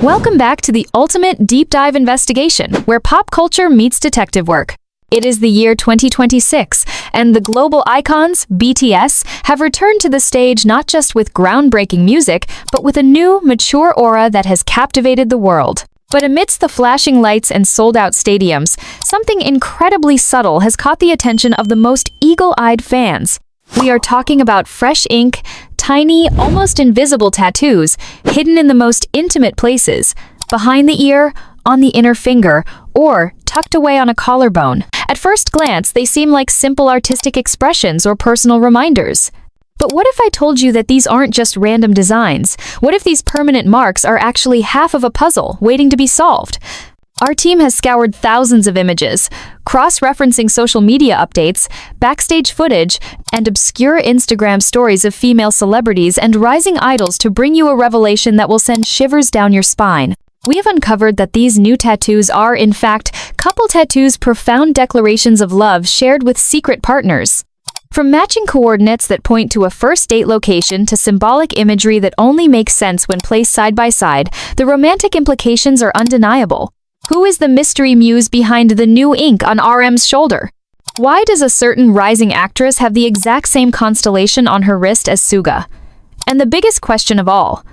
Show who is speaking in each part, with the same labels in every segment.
Speaker 1: Welcome back to the ultimate deep dive investigation, where pop culture meets detective work. It is the year 2026, and the global icons, BTS, have returned to the stage not just with groundbreaking music, but with a new, mature aura that has captivated the world. But amidst the flashing lights and sold-out stadiums, something incredibly subtle has caught the attention of the most eagle-eyed fans. We are talking about fresh ink, tiny, almost invisible tattoos hidden in the most intimate places, behind the ear, on the inner finger, or tucked away on a collarbone. At first glance, they seem like simple artistic expressions or personal reminders. But what if I told you that these aren't just random designs? What if these permanent marks are actually half of a puzzle waiting to be solved? Our team has scoured thousands of images, cross-referencing social media updates, backstage footage, and obscure Instagram stories of female celebrities and rising idols to bring you a revelation that will send shivers down your spine. We have uncovered that these new tattoos are, in fact, couple tattoos, profound declarations of love shared with secret partners. From matching coordinates that point to a first date location to symbolic imagery that only makes sense when placed side by side, the romantic implications are undeniable. Who is the mystery muse behind the new ink on RM's shoulder? Why does a certain rising actress have the exact same constellation on her wrist as Suga? And the biggest question of all,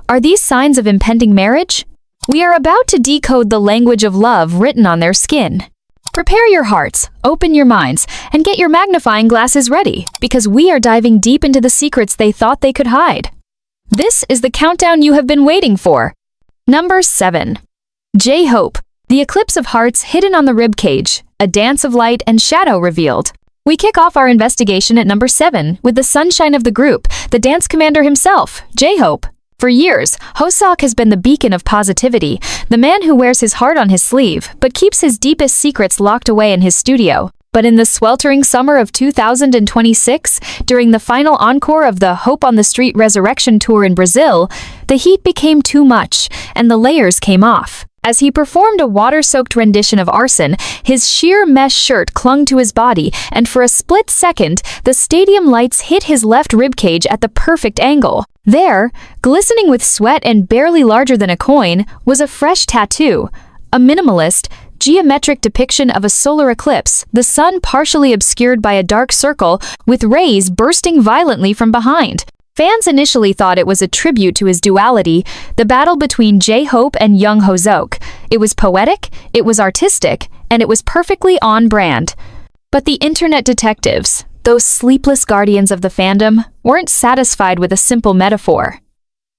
Speaker 1: are these signs of impending marriage? We are about to decode the language of love written on their skin. Prepare your hearts, open your minds, and get your magnifying glasses ready, because we are diving deep into the secrets they thought they could hide. This is the countdown you have been waiting for. Number 7. J-Hope, the eclipse of hearts hidden on the ribcage, a dance of light and shadow revealed. We kick off our investigation at number 7 with the sunshine of the group, the dance commander himself, J-Hope. For years, Hoseok has been the beacon of positivity, the man who wears his heart on his sleeve, but keeps his deepest secrets locked away in his studio. But in the sweltering summer of 2026, during the final encore of the Hope on the Street Resurrection Tour in Brazil, the heat became too much, and the layers came off. As he performed a water-soaked rendition of Arson, his sheer mesh shirt clung to his body, and for a split second, the stadium lights hit his left ribcage at the perfect angle. There, glistening with sweat and barely larger than a coin, was a fresh tattoo, a minimalist, geometric depiction of a solar eclipse, the sun partially obscured by a dark circle, with rays bursting violently from behind. Fans initially thought it was a tribute to his duality, the battle between J-Hope and young Hoseok. It was poetic, it was artistic, and it was perfectly on brand. But the internet detectives, those sleepless guardians of the fandom, weren't satisfied with a simple metaphor.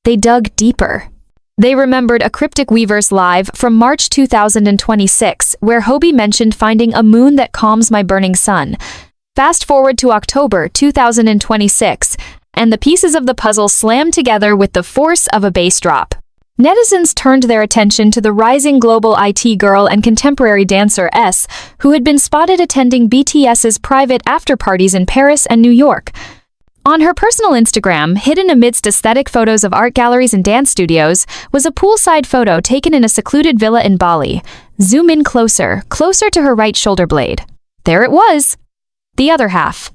Speaker 1: They dug deeper. They remembered a cryptic Weverse live from March 2026, where Hobie mentioned finding a moon that calms my burning sun. Fast forward to October 2026, and the pieces of the puzzle slammed together with the force of a bass drop. Netizens turned their attention to the rising global IT girl and contemporary dancer S, who had been spotted attending BTS's private after-parties in Paris and New York. On her personal Instagram, hidden amidst aesthetic photos of art galleries and dance studios, was a poolside photo taken in a secluded villa in Bali. Zoom in closer to her right shoulder blade. There it was. The other half.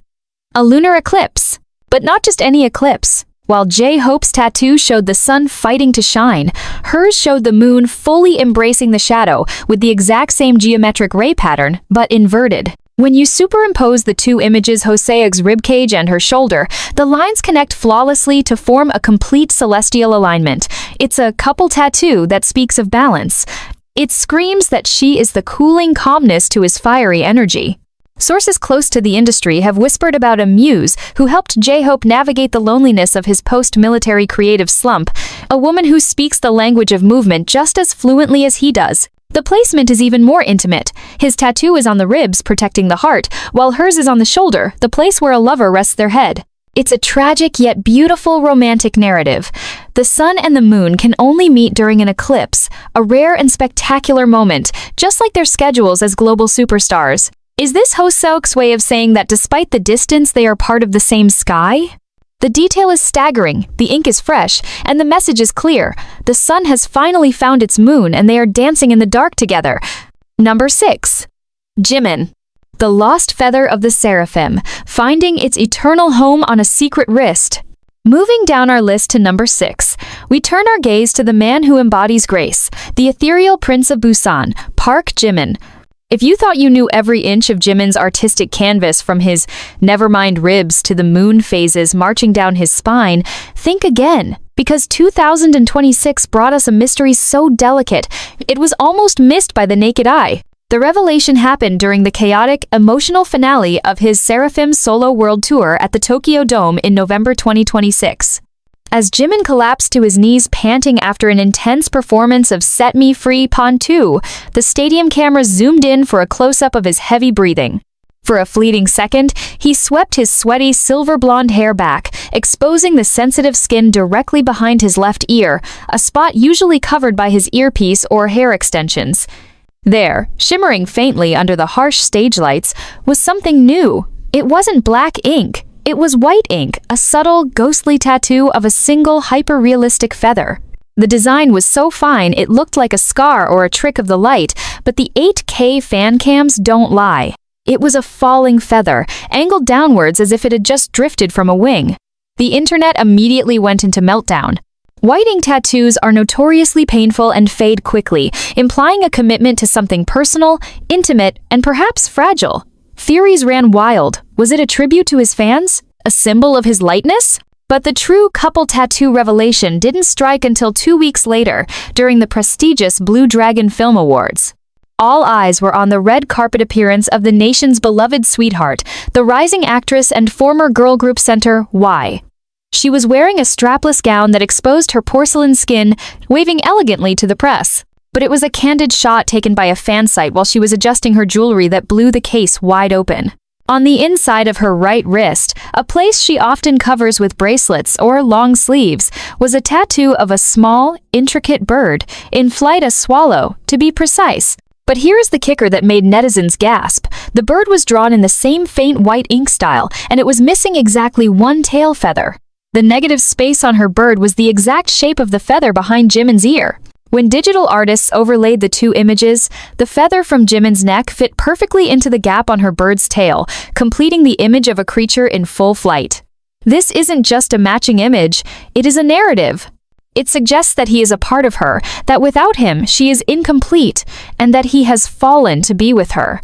Speaker 1: A lunar eclipse. But not just any eclipse. While J-Hope's tattoo showed the sun fighting to shine, hers showed the moon fully embracing the shadow with the exact same geometric ray pattern, but inverted. When you superimpose the two images, Hoseok's ribcage and her shoulder, the lines connect flawlessly to form a complete celestial alignment. It's a couple tattoo that speaks of balance. It screams that she is the cooling calmness to his fiery energy. Sources close to the industry have whispered about a muse who helped J-Hope navigate the loneliness of his post-military creative slump, a woman who speaks the language of movement just as fluently as he does. The placement is even more intimate. His tattoo is on the ribs, protecting the heart, while hers is on the shoulder, the place where a lover rests their head. It's a tragic yet beautiful romantic narrative. The sun and the moon can only meet during an eclipse, a rare and spectacular moment, just like their schedules as global superstars. Is this Hoseok's way of saying that despite the distance, they are part of the same sky? The detail is staggering, the ink is fresh, and the message is clear. The sun has finally found its moon and they are dancing in the dark together. Number 6. Jimin. The lost feather of the seraphim, finding its eternal home on a secret wrist. Moving down our list to number 6, we turn our gaze to the man who embodies grace, the ethereal Prince of Busan, Park Jimin. If you thought you knew every inch of Jimin's artistic canvas from his nevermind ribs to the moon phases marching down his spine, think again, because 2026 brought us a mystery so delicate, it was almost missed by the naked eye. The revelation happened during the chaotic, emotional finale of his Seraphim solo world tour at the Tokyo Dome in November 2026. As Jimin collapsed to his knees panting after an intense performance of Set Me Free Pon 2, the stadium camera zoomed in for a close-up of his heavy breathing. For a fleeting second, he swept his sweaty silver blonde hair back, exposing the sensitive skin directly behind his left ear, a spot usually covered by his earpiece or hair extensions. There, shimmering faintly under the harsh stage lights, was something new. It wasn't black ink. It was white ink, a subtle, ghostly tattoo of a single hyper-realistic feather. The design was so fine it looked like a scar or a trick of the light, but the 8K fan cams don't lie. It was a falling feather, angled downwards as if it had just drifted from a wing. The internet immediately went into meltdown. White ink tattoos are notoriously painful and fade quickly, implying a commitment to something personal, intimate, and perhaps fragile. Theories ran wild. Was it a tribute to his fans? A symbol of his lightness? But the true couple tattoo revelation didn't strike until 2 weeks later, during the prestigious Blue Dragon Film Awards. All eyes were on the red carpet appearance of the nation's beloved sweetheart, the rising actress and former girl group center, Y. She was wearing a strapless gown that exposed her porcelain skin, waving elegantly to the press. But it was a candid shot taken by a fan site while she was adjusting her jewelry that blew the case wide open. On the inside of her right wrist, a place she often covers with bracelets or long sleeves, was a tattoo of a small, intricate bird, in flight a swallow, to be precise. But here's the kicker that made netizens gasp. The bird was drawn in the same faint white ink style, and it was missing exactly one tail feather. The negative space on her bird was the exact shape of the feather behind Jimin's ear. When digital artists overlaid the two images, the feather from Jimin's neck fit perfectly into the gap on her bird's tail, completing the image of a creature in full flight. This isn't just a matching image, it is a narrative. It suggests that he is a part of her, that without him she is incomplete, and that he has fallen to be with her.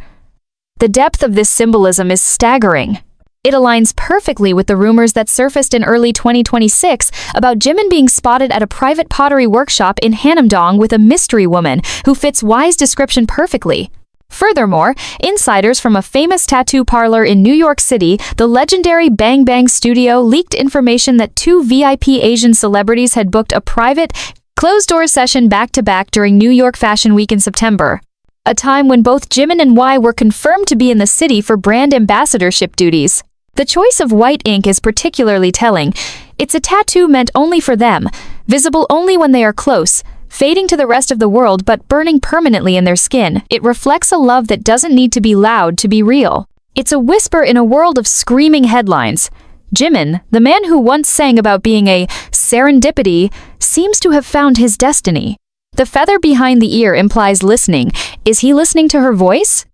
Speaker 1: The depth of this symbolism is staggering. It aligns perfectly with the rumors that surfaced in early 2026 about Jimin being spotted at a private pottery workshop in Hanamdong with a mystery woman who fits Y's description perfectly. Furthermore, insiders from a famous tattoo parlor in New York City, the legendary Bang Bang Studio, leaked information that 2 VIP Asian celebrities had booked a private, closed-door session back-to-back during New York Fashion Week in September, a time when both Jimin and Y were confirmed to be in the city for brand ambassadorship duties. The choice of white ink is particularly telling. It's a tattoo meant only for them, visible only when they are close, fading to the rest of the world but burning permanently in their skin. It reflects a love that doesn't need to be loud to be real. It's a whisper in a world of screaming headlines. Jimin, the man who once sang about being a serendipity, seems to have found his destiny. The feather behind the ear implies listening. Is he listening to her voice?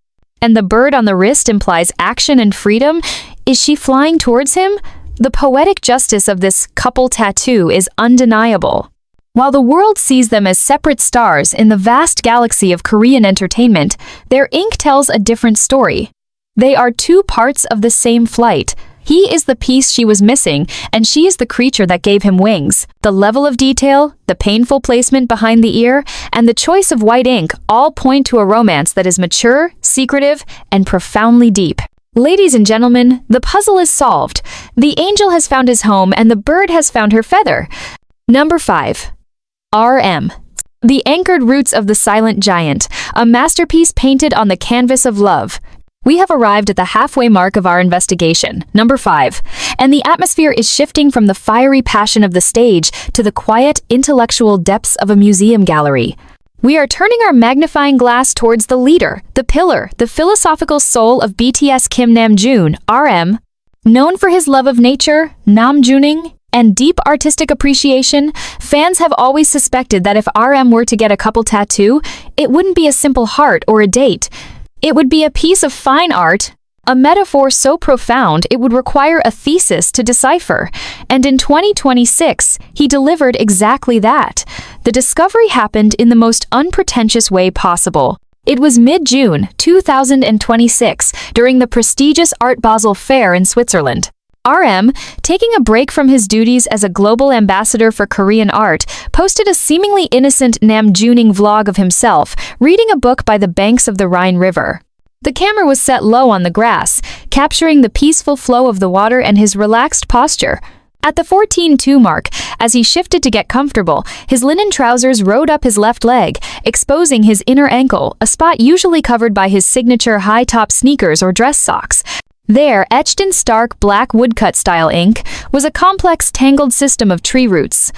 Speaker 1: And the bird on the wrist implies action and freedom. Is she flying towards him? The poetic justice of this couple tattoo is undeniable. While the world sees them as separate stars in the vast galaxy of Korean entertainment, their ink tells a different story. They are 2 parts of the same flight. He is the piece she was missing, and she is the creature that gave him wings. The level of detail, the painful placement behind the ear, and the choice of white ink all point to a romance that is mature, secretive, and profoundly deep. Ladies and gentlemen, the puzzle is solved. The angel has found his home and the bird has found her feather. Number 5. RM. The Anchored Roots of the Silent Giant, a masterpiece painted on the canvas of love. We have arrived at the halfway mark of our investigation, number 5, and the atmosphere is shifting from the fiery passion of the stage to the quiet, intellectual depths of a museum gallery. We are turning our magnifying glass towards the leader, the pillar, the philosophical soul of BTS Kim Namjoon, RM. Known for his love of nature, Namjooning, and deep artistic appreciation, fans have always suspected that if RM were to get a couple tattoo, it wouldn't be a simple heart or a date. It would be a piece of fine art, a metaphor so profound it would require a thesis to decipher. And in 2026, he delivered exactly that. The discovery happened in the most unpretentious way possible. It was mid-June 2026, during the prestigious Art Basel Fair in Switzerland. RM, taking a break from his duties as a global ambassador for Korean art, posted a seemingly innocent Namjooning vlog of himself reading a book by the banks of the Rhine River. The camera was set low on the grass, capturing the peaceful flow of the water and his relaxed posture. At the 14:2 mark, as he shifted to get comfortable, his linen trousers rode up his left leg, exposing his inner ankle, a spot usually covered by his signature high-top sneakers or dress socks. There, etched in stark black woodcut-style ink, was a complex tangled system of tree roots.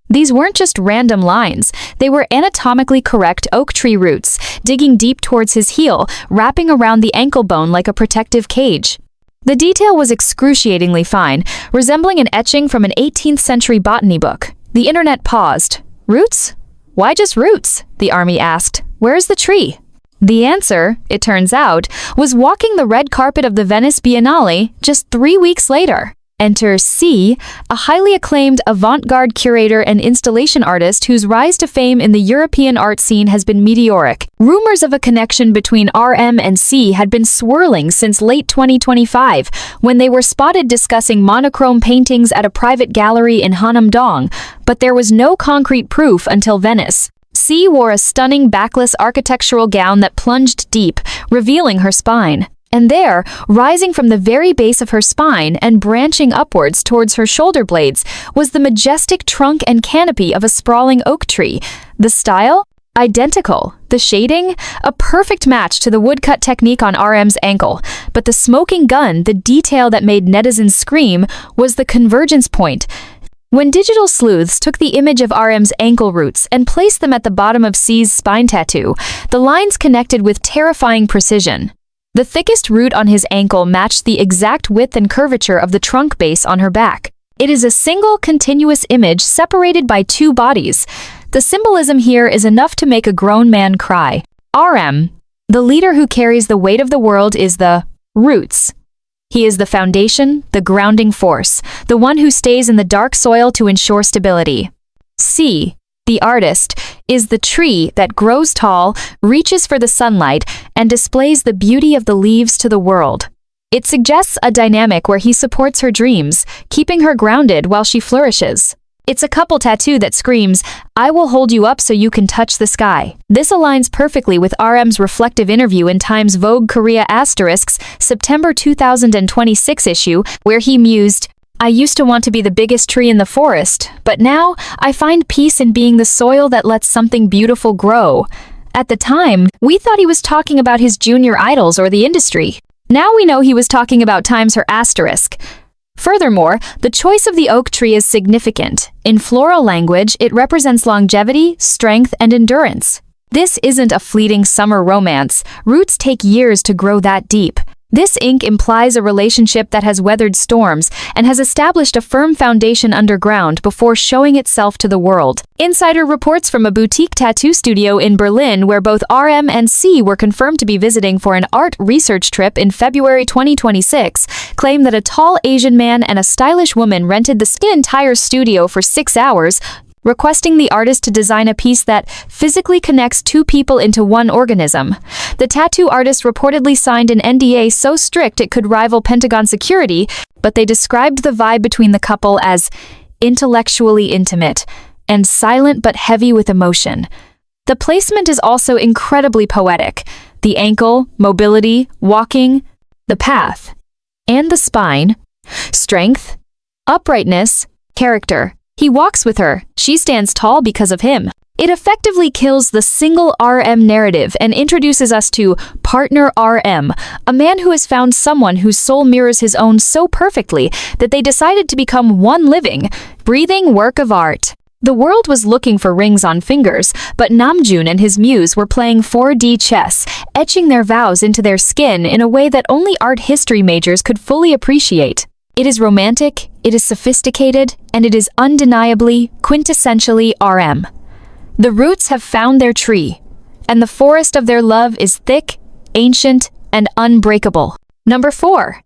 Speaker 1: These weren't just random lines, they were anatomically correct oak tree roots, digging deep towards his heel, wrapping around the ankle bone like a protective cage. The detail was excruciatingly fine, resembling an etching from an 18th century botany book. The internet paused. Roots? Why just roots? The army asked. Where's the tree? The answer, it turns out, was walking the red carpet of the Venice Biennale just 3 weeks later. Enter C, a highly acclaimed avant-garde curator and installation artist whose rise to fame in the European art scene has been meteoric. Rumors of a connection between RM and C had been swirling since late 2025, when they were spotted discussing monochrome paintings at a private gallery in Hanam-dong, but there was no concrete proof until Venice. C wore a stunning backless architectural gown that plunged deep, revealing her spine. And there, rising from the very base of her spine and branching upwards towards her shoulder blades, was the majestic trunk and canopy of a sprawling oak tree. The style? Identical. The shading? A perfect match to the woodcut technique on RM's ankle. But the smoking gun, the detail that made netizens scream, was the convergence point. When digital sleuths took the image of RM's ankle roots and placed them at the bottom of C's spine tattoo, the lines connected with terrifying precision. The thickest root on his ankle matched the exact width and curvature of the trunk base on her back. It is a single, continuous image separated by two bodies. The symbolism here is enough to make a grown man cry. RM, the leader who carries the weight of the world, is the roots. He is the foundation, the grounding force, the one who stays in the dark soil to ensure stability. C, the artist, is the tree that grows tall, reaches for the sunlight, and displays the beauty of the leaves to the world. It suggests a dynamic where he supports her dreams, keeping her grounded while she flourishes. It's a couple tattoo that screams, "I will hold you up so you can touch the sky." This aligns perfectly with RM's reflective interview in Time's Vogue Korea ***'s September 2026 issue, where he mused, "I used to want to be the biggest tree in the forest, but now I find peace in being the soil that lets something beautiful grow." At the time, we thought he was talking about his junior idols or the industry. Now we know he was talking about Times her ***. Furthermore, the choice of the oak tree is significant. In floral language, it represents longevity, strength, and endurance. This isn't a fleeting summer romance. Roots take years to grow that deep. This ink implies a relationship that has weathered storms and has established a firm foundation underground before showing itself to the world. Insider reports from a boutique tattoo studio in Berlin, where both RM and C were confirmed to be visiting for an art research trip in February 2026, claim that a tall Asian man and a stylish woman rented the entire studio for 6 hours, requesting the artist to design a piece that physically connects two people into one organism. The tattoo artist reportedly signed an NDA so strict it could rival Pentagon security, but they described the vibe between the couple as intellectually intimate and silent but heavy with emotion. The placement is also incredibly poetic. The ankle, mobility, walking, the path, and the spine, strength, uprightness, character. He walks with her, she stands tall because of him. It effectively kills the single RM narrative and introduces us to Partner RM, a man who has found someone whose soul mirrors his own so perfectly that they decided to become one living, breathing work of art. The world was looking for rings on fingers, but Namjoon and his muse were playing 4D chess, etching their vows into their skin in a way that only art history majors could fully appreciate. It is romantic, it is sophisticated, and it is undeniably, quintessentially RM. The roots have found their tree, and the forest of their love is thick, ancient, and unbreakable. Number 4.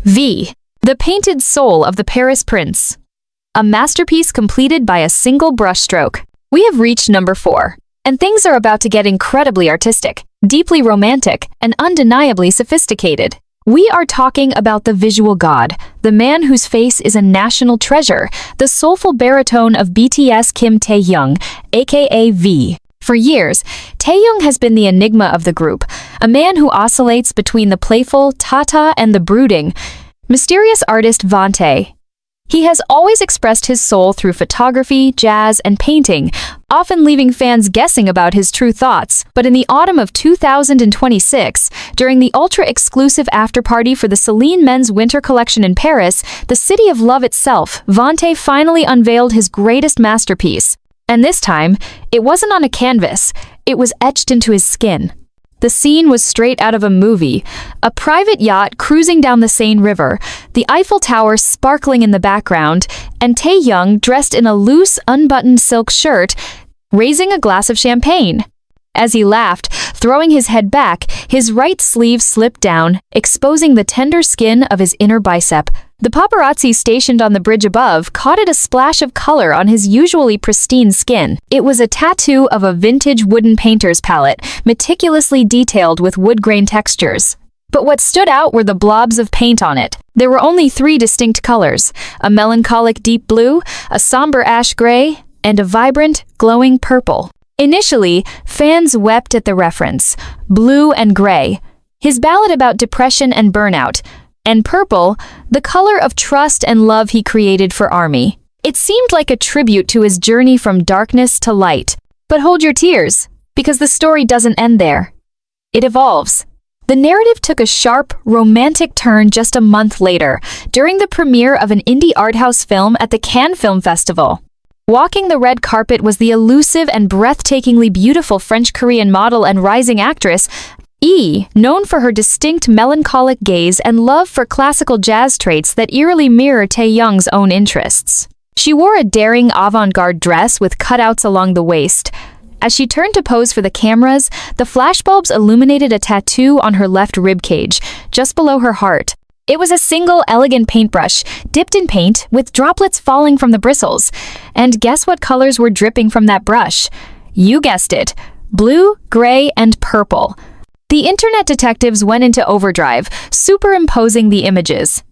Speaker 1: V. The Painted Soul of the Paris Prince. A masterpiece completed by a single brushstroke. We have reached number 4, and things are about to get incredibly artistic, deeply romantic, and undeniably sophisticated. We are talking about the visual god, the man whose face is a national treasure, the soulful baritone of BTS Kim Taehyung, aka V. For years, Taehyung has been the enigma of the group, a man who oscillates between the playful Tata and the brooding, mysterious artist Vante. He has always expressed his soul through photography, jazz, and painting, often leaving fans guessing about his true thoughts. But in the autumn of 2026, during the ultra-exclusive after-party for the Celine Men's Winter Collection in Paris, the city of love itself, Vante finally unveiled his greatest masterpiece. And this time, it wasn't on a canvas, it was etched into his skin. The scene was straight out of a movie, a private yacht cruising down the Seine River, the Eiffel Tower sparkling in the background, and Taehyung dressed in a loose, unbuttoned silk shirt, raising a glass of champagne. As he laughed, throwing his head back, his right sleeve slipped down, exposing the tender skin of his inner bicep. The paparazzi stationed on the bridge above caught a splash of color on his usually pristine skin. It was a tattoo of a vintage wooden painter's palette, meticulously detailed with wood grain textures. But what stood out were the blobs of paint on it. There were only 3 distinct colors: a melancholic deep blue, a somber ash gray, and a vibrant, glowing purple. Initially, fans wept at the reference, blue and gray, his ballad about depression and burnout, and purple, the color of trust and love he created for ARMY. It seemed like a tribute to his journey from darkness to light. But hold your tears, because the story doesn't end there. It evolves. The narrative took a sharp, romantic turn just a month later, during the premiere of an indie art house film at the Cannes Film Festival. Walking the red carpet was the elusive and breathtakingly beautiful French-Korean model and rising actress, E, known for her distinct melancholic gaze and love for classical jazz traits that eerily mirror Taehyung's own interests. She wore a daring avant-garde dress with cutouts along the waist. As she turned to pose for the cameras, the flashbulbs illuminated a tattoo on her left ribcage, just below her heart. It was a single, elegant paintbrush, dipped in paint, with droplets falling from the bristles. And guess what colors were dripping from that brush? You guessed it, blue, gray, and purple. The internet detectives went into overdrive, superimposing the images.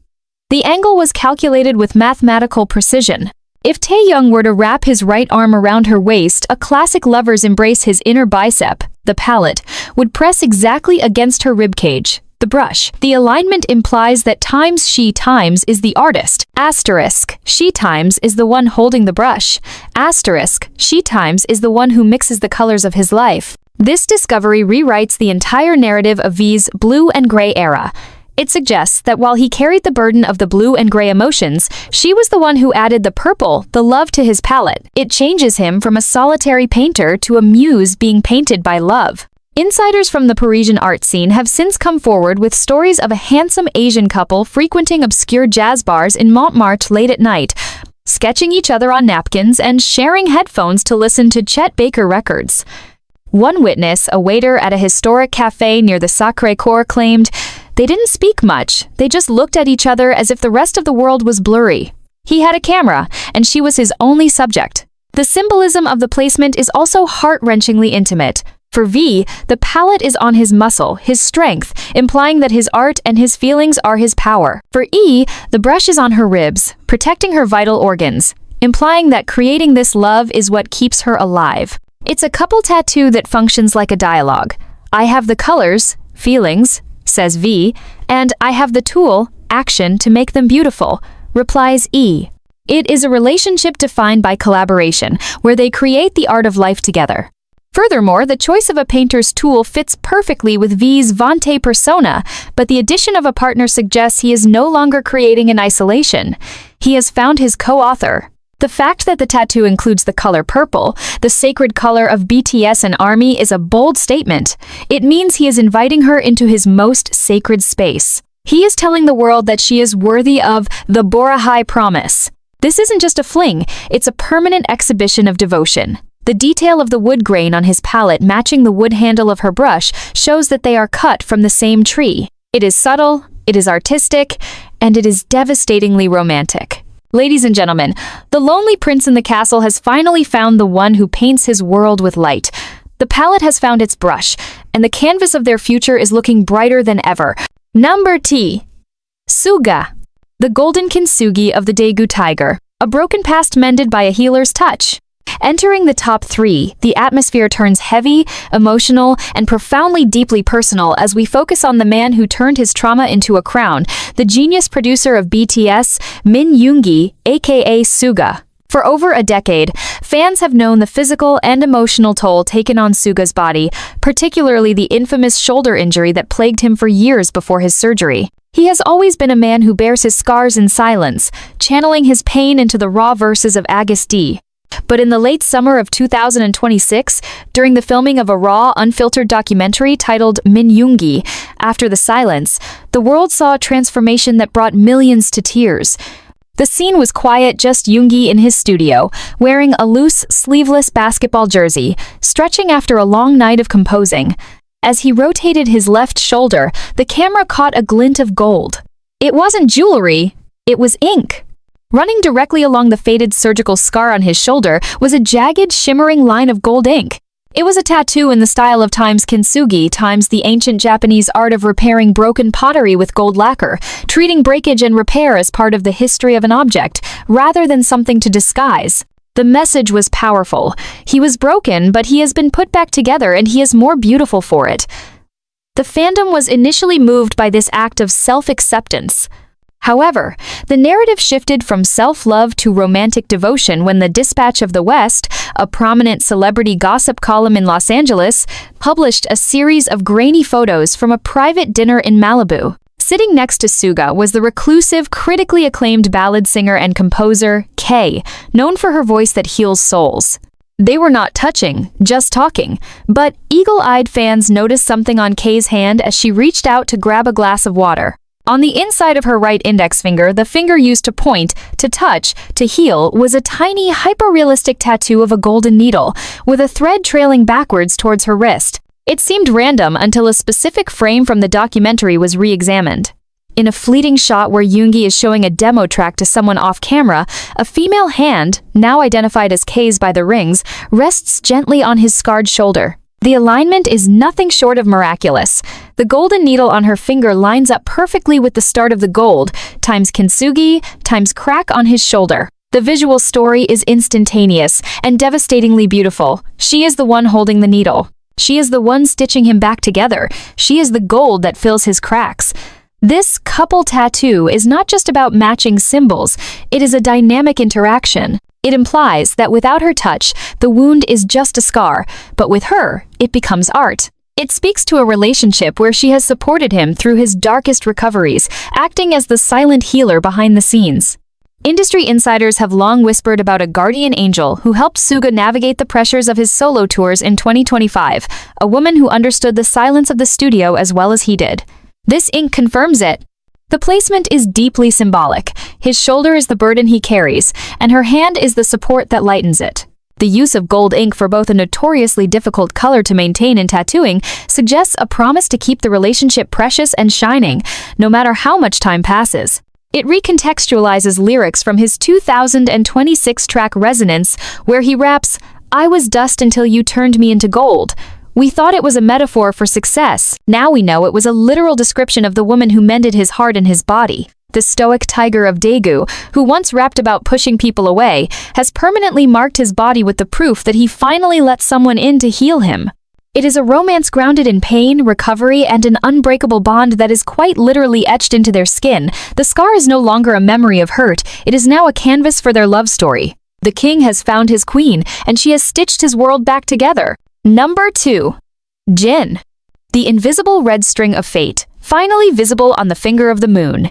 Speaker 1: The angle was calculated with mathematical precision. If Taehyung were to wrap his right arm around her waist, a classic lover's embrace, his inner bicep, the palette, would press exactly against her ribcage. The brush. The alignment implies that times she times is the artist. Asterisk. She times is the one holding the brush. Asterisk. She times is the one who mixes the colors of his life. This discovery rewrites the entire narrative of V's blue and gray era. It suggests that while he carried the burden of the blue and gray emotions, she was the one who added the purple, the love, to his palette. It changes him from a solitary painter to a muse being painted by love. Insiders from the Parisian art scene have since come forward with stories of a handsome Asian couple frequenting obscure jazz bars in Montmartre late at night, sketching each other on napkins and sharing headphones to listen to Chet Baker records. One witness, a waiter at a historic cafe near the Sacré-Cœur, claimed, "They didn't speak much, they just looked at each other as if the rest of the world was blurry. He had a camera, and she was his only subject." The symbolism of the placement is also heart-wrenchingly intimate. For V, the palette is on his muscle, his strength, implying that his art and his feelings are his power. For E, the brush is on her ribs, protecting her vital organs, implying that creating this love is what keeps her alive. It's a couple tattoo that functions like a dialogue. I have the colors, feelings, says V, and I have the tool, action, to make them beautiful, replies E. It is a relationship defined by collaboration, where they create the art of life together. Furthermore, the choice of a painter's tool fits perfectly with V's Vante persona, but the addition of a partner suggests he is no longer creating in isolation. He has found his co-author. The fact that the tattoo includes the color purple, the sacred color of BTS and ARMY, is a bold statement. It means he is inviting her into his most sacred space. He is telling the world that she is worthy of the Borahai promise. This isn't just a fling, it's a permanent exhibition of devotion. The detail of the wood grain on his palette matching the wood handle of her brush shows that they are cut from the same tree. It is subtle, it is artistic, and it is devastatingly romantic. Ladies and gentlemen, the lonely prince in the castle has finally found the one who paints his world with light. The palette has found its brush, and the canvas of their future is looking brighter than ever. Number T. Suga, the golden kintsugi of the Daegu tiger, a broken past mended by a healer's touch. Entering the top 3, the atmosphere turns heavy, emotional, and profoundly deeply personal as we focus on the man who turned his trauma into a crown, the genius producer of BTS, Min Yoongi, aka Suga. For over a decade, fans have known the physical and emotional toll taken on Suga's body, particularly the infamous shoulder injury that plagued him for years before his surgery. He has always been a man who bears his scars in silence, channeling his pain into the raw verses of August D. But in the late summer of 2026, during the filming of a raw, unfiltered documentary titled Min Yoongi, After the Silence, the world saw a transformation that brought millions to tears. The scene was quiet, just Yoongi in his studio, wearing a loose, sleeveless basketball jersey, stretching after a long night of composing. As he rotated his left shoulder, the camera caught a glint of gold. It wasn't jewelry, it was ink. Running directly along the faded surgical scar on his shoulder was a jagged, shimmering line of gold ink. It was a tattoo in the style of times kintsugi times the ancient Japanese art of repairing broken pottery with gold lacquer, treating breakage and repair as part of the history of an object, rather than something to disguise. The message was powerful. He was broken, but he has been put back together and he is more beautiful for it. The fandom was initially moved by this act of self-acceptance. However, the narrative shifted from self-love to romantic devotion when the Dispatch of the West, a prominent celebrity gossip column in Los Angeles, published a series of grainy photos from a private dinner in Malibu. Sitting next to Suga was the reclusive, critically acclaimed ballad singer and composer, Kay, known for her voice that heals souls. They were not touching, just talking, but eagle-eyed fans noticed something on Kay's hand as she reached out to grab a glass of water. On the inside of her right index finger, the finger used to point, to touch, to heal, was a tiny, hyper-realistic tattoo of a golden needle, with a thread trailing backwards towards her wrist. It seemed random until a specific frame from the documentary was re-examined. In a fleeting shot where Yoongi is showing a demo track to someone off-camera, a female hand, now identified as Kay's by the rings, rests gently on his scarred shoulder. The alignment is nothing short of miraculous. The golden needle on her finger lines up perfectly with the start of the gold, times kintsugi, times crack on his shoulder. The visual story is instantaneous and devastatingly beautiful. She is the one holding the needle. She is the one stitching him back together. She is the gold that fills his cracks. This couple tattoo is not just about matching symbols, it is a dynamic interaction. It implies that without her touch, the wound is just a scar, but with her, it becomes art. It speaks to a relationship where she has supported him through his darkest recoveries, acting as the silent healer behind the scenes. Industry insiders have long whispered about a guardian angel who helped Suga navigate the pressures of his solo tours in 2025, a woman who understood the silence of the studio as well as he did. This ink confirms it. The placement is deeply symbolic. His shoulder is the burden he carries, and her hand is the support that lightens it. The use of gold ink for both a notoriously difficult color to maintain in tattooing suggests a promise to keep the relationship precious and shining, no matter how much time passes. It recontextualizes lyrics from his 2026-track Resonance, where he raps, "I was dust until you turned me into gold." We thought it was a metaphor for success. Now we know it was a literal description of the woman who mended his heart and his body. The stoic tiger of Daegu, who once rapped about pushing people away, has permanently marked his body with the proof that he finally let someone in to heal him. It is a romance grounded in pain, recovery, and an unbreakable bond that is quite literally etched into their skin. The scar is no longer a memory of hurt, it is now a canvas for their love story. The king has found his queen, and she has stitched his world back together. Number 2. Jin. The invisible red string of fate, finally visible on the finger of the moon.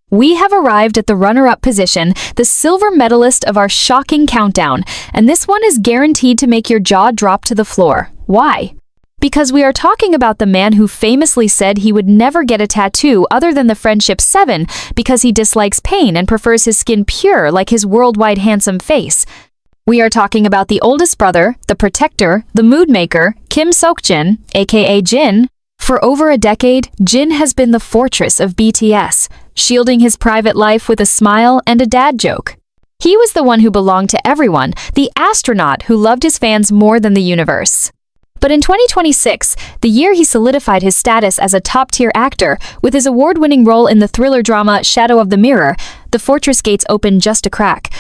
Speaker 1: We have arrived at the runner-up position, the silver medalist of our shocking countdown, and this one is guaranteed to make your jaw drop to the floor. Why? Because we are talking about the man who famously said he would never get a tattoo other than the Friendship 7 because he dislikes pain and prefers his skin pure like his worldwide handsome face. We are talking about the oldest brother, the protector, the mood maker, Kim Seokjin, aka Jin. For over a decade, Jin has been the fortress of BTS, shielding his private life with a smile and a dad joke. He was the one who belonged to everyone, the astronaut who loved his fans more than the universe. But in 2026, the year he solidified his status as a top-tier actor, with his award-winning role in the thriller drama Shadow of the Mirror, the fortress gates opened just a crack.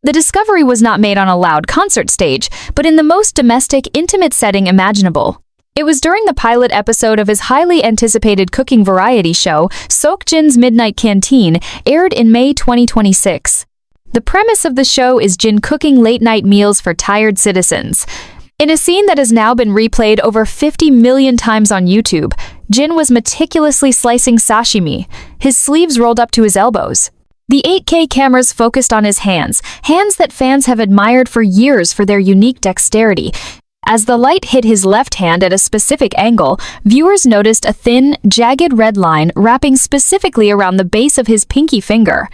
Speaker 1: The discovery was not made on a loud concert stage, but in the most domestic, intimate setting imaginable. It was during the pilot episode of his highly anticipated cooking variety show, Seokjin's Midnight Canteen, aired in May 2026. The premise of the show is Jin cooking late-night meals for tired citizens. In a scene that has now been replayed over 50 million times on YouTube, Jin was meticulously slicing sashimi, his sleeves rolled up to his elbows. The 8K cameras focused on his hands that fans have admired for years for their unique dexterity. As the light hit his left hand at a specific angle, viewers noticed a thin, jagged red line wrapping specifically around the base of his pinky finger.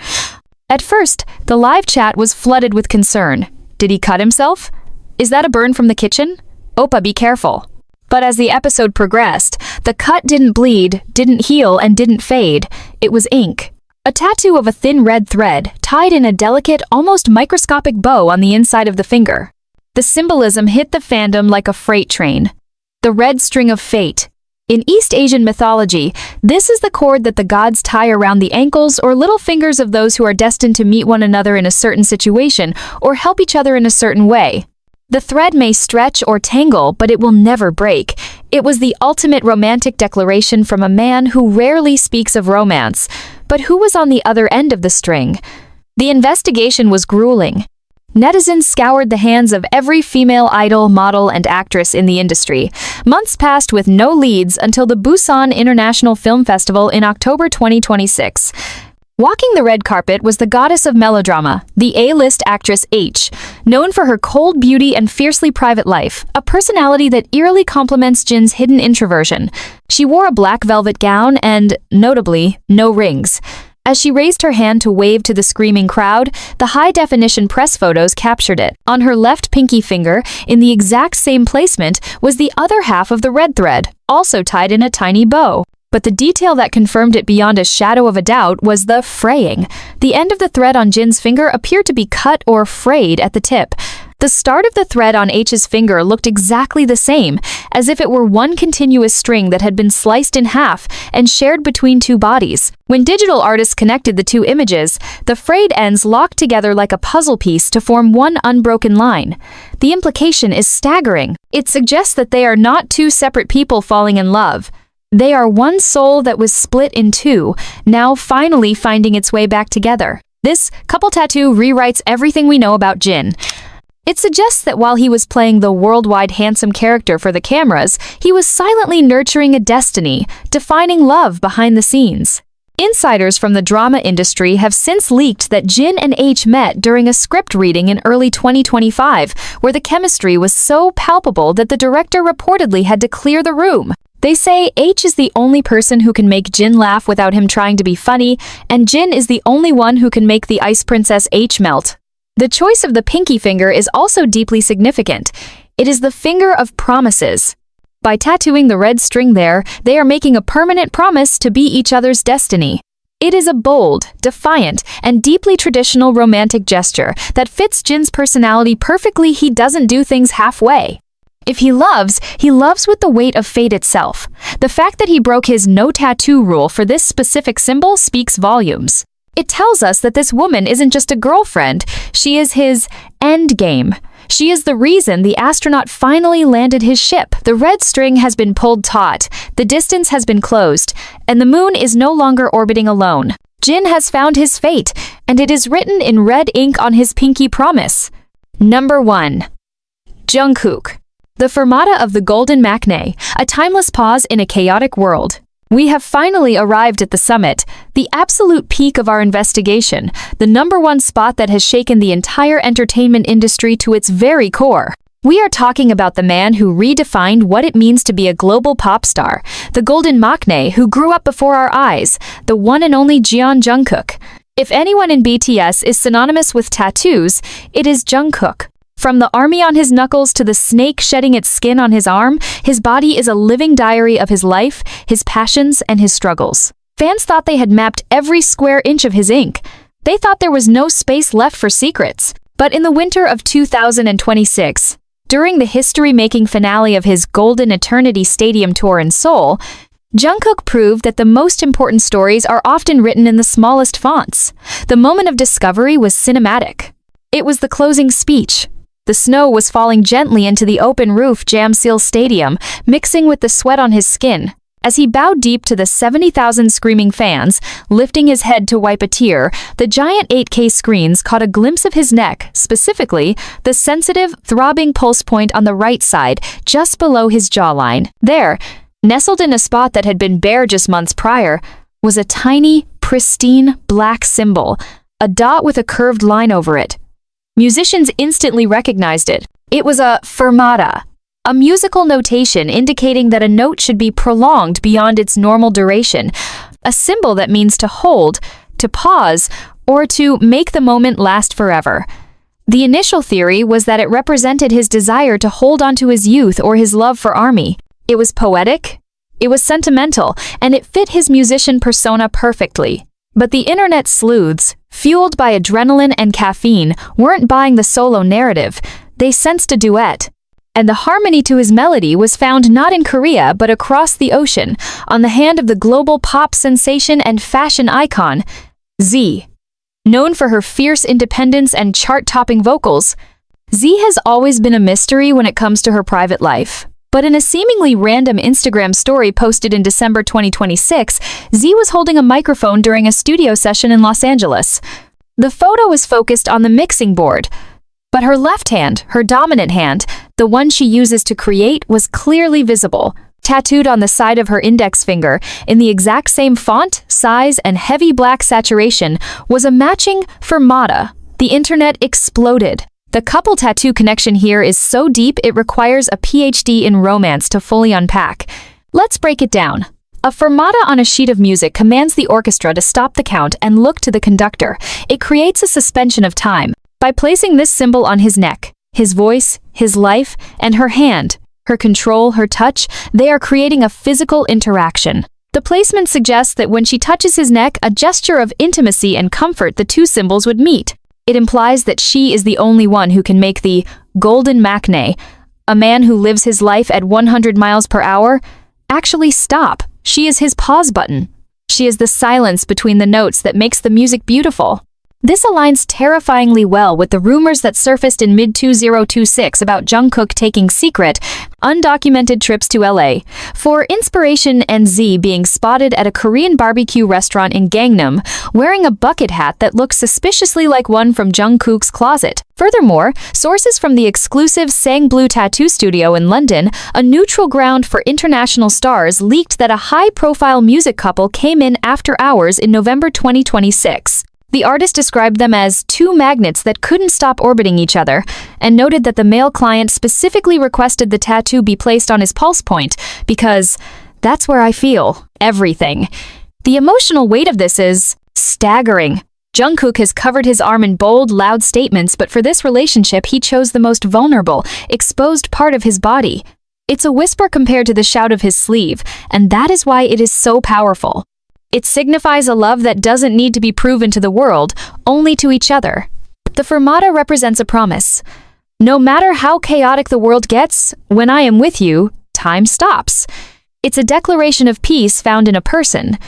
Speaker 1: At first, the live chat was flooded with concern. Did he cut himself? Is that a burn from the kitchen? Oppa, be careful. But as the episode progressed, the cut didn't bleed, didn't heal, and didn't fade. It was ink. A tattoo of a thin red thread, tied in a delicate, almost microscopic bow on the inside of the finger. The symbolism hit the fandom like a freight train. The red string of fate. In East Asian mythology, this is the cord that the gods tie around the ankles or little fingers of those who are destined to meet one another in a certain situation or help each other in a certain way. The thread may stretch or tangle, but it will never break. It was the ultimate romantic declaration from a man who rarely speaks of romance. But who was on the other end of the string? The investigation was grueling. Netizens scoured the hands of every female idol, model, and actress in the industry. Months passed with no leads until the Busan International Film Festival in October 2026. Walking the red carpet was the goddess of melodrama, the A-list actress H, known for her cold beauty and fiercely private life, a personality that eerily complements Jin's hidden introversion. She wore a black velvet gown and, notably, no rings. As she raised her hand to wave to the screaming crowd, the high-definition press photos captured it. On her left pinky finger, in the exact same placement, was the other half of the red thread, also tied in a tiny bow. But the detail that confirmed it beyond a shadow of a doubt was the fraying. The end of the thread on Jin's finger appeared to be cut or frayed at the tip. The start of the thread on H's finger looked exactly the same, as if it were one continuous string that had been sliced in half and shared between two bodies. When digital artists connected the two images, the frayed ends locked together like a puzzle piece to form one unbroken line. The implication is staggering. It suggests that they are not two separate people falling in love. They are one soul that was split in two, now finally finding its way back together. This couple tattoo rewrites everything we know about Jin. It suggests that while he was playing the worldwide handsome character for the cameras, he was silently nurturing a destiny, defining love behind the scenes. Insiders from the drama industry have since leaked that Jin and H met during a script reading in early 2025, where the chemistry was so palpable that the director reportedly had to clear the room. They say H is the only person who can make Jin laugh without him trying to be funny, and Jin is the only one who can make the ice princess H melt. The choice of the pinky finger is also deeply significant. It is the finger of promises. By tattooing the red string there, they are making a permanent promise to be each other's destiny. It is a bold, defiant, and deeply traditional romantic gesture that fits Jin's personality perfectly. He doesn't do things halfway. If he loves with the weight of fate itself. The fact that he broke his no tattoo rule for this specific symbol speaks volumes. It tells us that this woman isn't just a girlfriend, she is his end game. She is the reason the astronaut finally landed his ship. The red string has been pulled taut, the distance has been closed, and the moon is no longer orbiting alone. Jin has found his fate, and it is written in red ink on his pinky promise. Number 1. Jungkook. The fermata of the golden matinee, a timeless pause in a chaotic world. We have finally arrived at the summit, the absolute peak of our investigation, the number 1 spot that has shaken the entire entertainment industry to its very core. We are talking about the man who redefined what it means to be a global pop star, the golden matinee who grew up before our eyes, the one and only Jungkook. If anyone in BTS is synonymous with tattoos, it is Jungkook. From the army on his knuckles to the snake shedding its skin on his arm, his body is a living diary of his life, his passions, and his struggles. Fans thought they had mapped every square inch of his ink. They thought there was no space left for secrets. But in the winter of 2026, during the history-making finale of his Golden Eternity Stadium tour in Seoul, Jungkook proved that the most important stories are often written in the smallest fonts. The moment of discovery was cinematic. It was the closing speech. The snow was falling gently into the open-roof Jamsil Stadium, mixing with the sweat on his skin. As he bowed deep to the 70,000 screaming fans, lifting his head to wipe a tear, the giant 8K screens caught a glimpse of his neck, specifically, the sensitive, throbbing pulse point on the right side, just below his jawline. There, nestled in a spot that had been bare just months prior, was a tiny, pristine, black symbol, a dot with a curved line over it. Musicians instantly recognized it. It was a fermata, a musical notation indicating that a note should be prolonged beyond its normal duration, a symbol that means to hold, to pause, or to make the moment last forever. The initial theory was that it represented his desire to hold onto his youth or his love for army. It was poetic, it was sentimental, and it fit his musician persona perfectly. But the internet sleuths, fueled by adrenaline and caffeine, weren't buying the solo narrative. They sensed a duet. And the harmony to his melody was found not in Korea but across the ocean, on the hand of the global pop sensation and fashion icon, Z. Known for her fierce independence and chart-topping vocals, Z has always been a mystery when it comes to her private life. But in a seemingly random Instagram story posted in December 2026, Z was holding a microphone during a studio session in Los Angeles. The photo was focused on the mixing board, but her left hand, her dominant hand, the one she uses to create, was clearly visible. Tattooed on the side of her index finger, in the exact same font, size, and heavy black saturation, was a matching fermata. The internet exploded. The couple tattoo connection here is so deep it requires a PhD in romance to fully unpack. Let's break it down. A fermata on a sheet of music commands the orchestra to stop the count and look to the conductor. It creates a suspension of time. By placing this symbol on his neck, his voice, his life, and her hand, her control, her touch, they are creating a physical interaction. The placement suggests that when she touches his neck, a gesture of intimacy and comfort, the two symbols would meet. It implies that she is the only one who can make the golden matinee, a man who lives his life at 100 miles per hour, actually stop. She is his pause button. She is the silence between the notes that makes the music beautiful. This aligns terrifyingly well with the rumors that surfaced in mid-2026 about Jungkook taking secret, undocumented trips to LA for inspiration and Z being spotted at a Korean barbecue restaurant in Gangnam wearing a bucket hat that looks suspiciously like one from Jungkook's closet. Furthermore, sources from the exclusive Sang Blue Tattoo Studio in London, a neutral ground for international stars, leaked that a high-profile music couple came in after hours in November 2026. The artist described them as two magnets that couldn't stop orbiting each other, and noted that the male client specifically requested the tattoo be placed on his pulse point, because that's where I feel everything. The emotional weight of this is staggering. Jungkook has covered his arm in bold, loud statements, but for this relationship he chose the most vulnerable, exposed part of his body. It's a whisper compared to the shout of his sleeve, and that is why it is so powerful. It signifies a love that doesn't need to be proven to the world, only to each other. The fermata represents a promise. No matter how chaotic the world gets, when I am with you, time stops. It's a declaration of peace found in a person.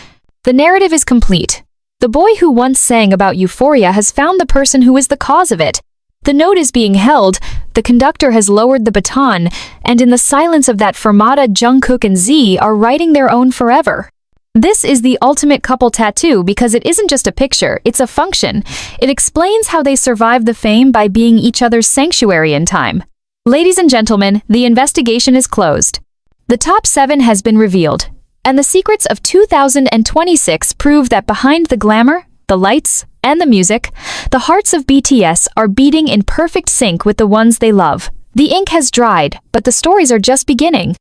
Speaker 1: The narrative is complete. The boy who once sang about euphoria has found the person who is the cause of it. The note is being held, the conductor has lowered the baton, and in the silence of that fermata, Jungkook and Z are writing their own forever. This is the ultimate couple tattoo because it isn't just a picture, it's a function. It explains how they survived the fame by being each other's sanctuary in time. Ladies and gentlemen, the investigation is closed. The top 7 has been revealed, and the secrets of 2026 prove that behind the glamour, the lights, and the music, the hearts of BTS are beating in perfect sync with the ones they love. The ink has dried, but the stories are just beginning.